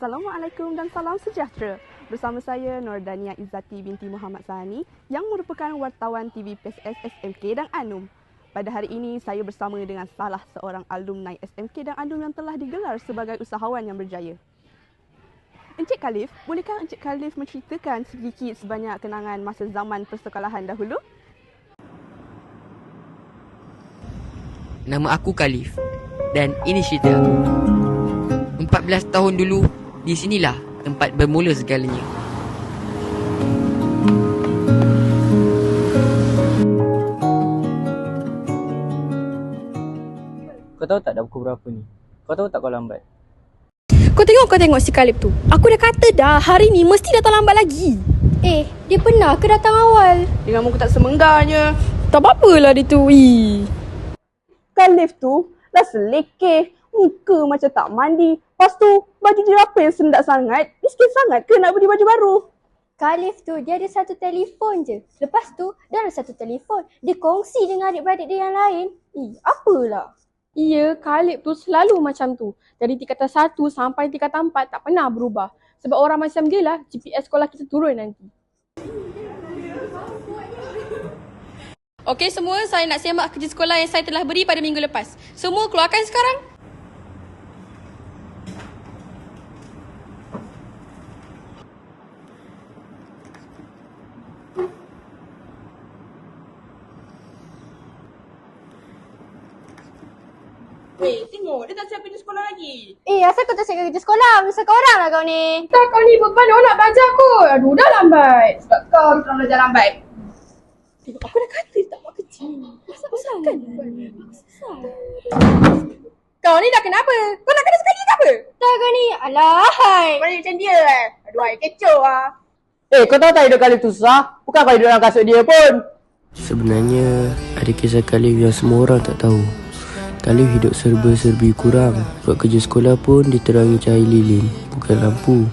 Assalamualaikum dan salam sejahtera. Bersama saya Nordania Izzati binti Muhammad Sahani yang merupakan wartawan TV PSS SMK dan ANUM. Pada hari ini saya bersama dengan salah seorang alumni SMK dan ANUM yang telah digelar sebagai usahawan yang berjaya. Encik Khalif, bolehkah Encik Khalif menceritakan sedikit sebanyak kenangan masa zaman persekolahan dahulu? Nama aku Khalif dan ini cerita aku. 14 tahun dulu, di sinilah tempat bermula segalanya. Kau tahu tak dah pukul berapa ni? Kau tahu tak kau lambat? Kau tengok si Khalif tu. Aku dah kata dah, hari ni mesti datang lambat lagi. Dia pernah ke datang awal? Dengan muka tak semenggarnya. Tak apa-apalah dia tu. Khalif tu dah selekeh, muka macam tak mandi. Lepas tu baju dia apa yang sendak sangat? Miskin sangat ke nak beli baju baru? Khalif tu dia ada satu telefon je. Lepas tu dalam satu telefon dia kongsi dengan adik-beradik dia yang lain. Apalah. Iya, Khalif tu selalu macam tu. Dari tingkatan 1 sampai tingkatan 4 tak pernah berubah. Sebab orang macam dia lah GPS sekolah kita turun nanti. Okey semua, saya nak semak kerja sekolah yang saya telah beri pada minggu lepas. Semua keluarkan sekarang. Tengok, dia tak siap kerja sekolah lagi. Asal kau tak siap kerja sekolah? Misal kau orang lah kau ni. Tak, kau ni beban orang nak belajar kot. Aduh, dah lambat. Sebab kau orang belajar lambat. Tengok, aku dah kata tak buat kerja. Pasal kan? Kau ni dah kenapa? Kau nak kena sekali ke apa? Tak kau ni. Alahai. Kau ni macam dia Aduh, kecoh lah. Kau tahu tak hidup Khalif tu susah? Bukan kau hidup dalam kasut dia pun. Sebenarnya ada kisah Khalif yang semua orang tak tahu. Khalif hidup serba-serbi kurang. Buat kerja sekolah pun diterangi cahaya lilin, bukan lampu.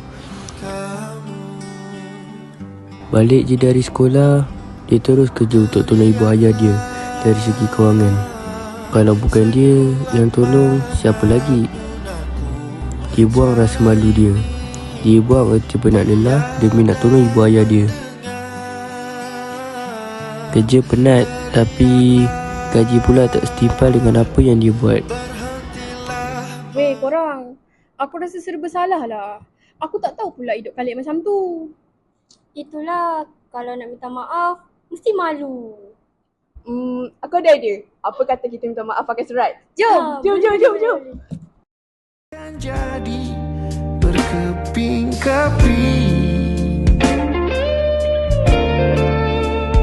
Balik je dari sekolah, dia terus kerja untuk tolong ibu ayah dia dari segi kewangan. Kalau bukan dia yang tolong, siapa lagi? Dia buang rasa malu dia. Dia buang erti penat lelah demi nak tolong ibu ayah dia. Kerja penat tapi gaji pula tak setimpal dengan apa yang dia buat. Weh korang, aku rasa serba salah lah. Aku tak tahu pula hidup Khalif macam tu. Itulah, kalau nak minta maaf, mesti malu. Aku ada idea. Apa kata kita minta maaf pakai surat? Jom. Jadi berkeping-keping.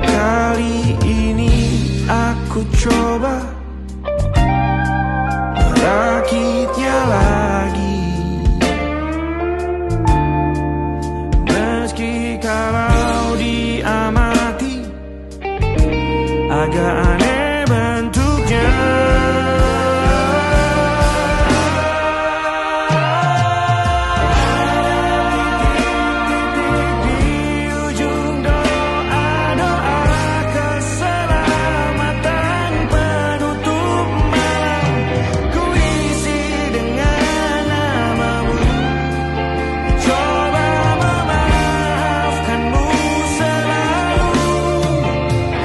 Kali ini aku coba merakitnya lagi. Meski kalau diamati agak aneh bentuknya. Di ujung doa-doa keselamatan penutup malam, ku isi dengan namamu. Coba memaafkanmu selalu.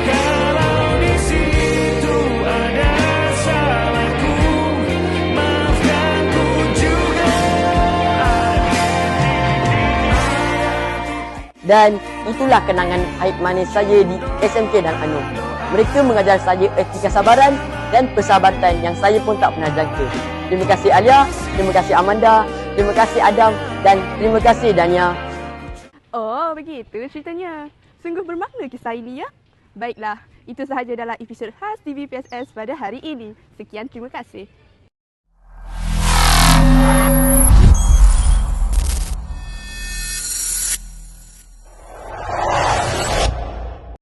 Kalau di situ ada salahku, maafkanku juga. Dan itulah kenangan pahit manis saya di SMK dan ANUM. Mereka mengajar saya erti kesabaran dan persahabatan yang saya pun tak pernah jangka. Terima kasih Alia, terima kasih Amanda, terima kasih Adam dan terima kasih Dania. Oh, begitu ceritanya. Sungguh bermakna kisah ini ya. Baiklah, itu sahaja dalam episod khas TV PSS pada hari ini. Sekian, terima kasih.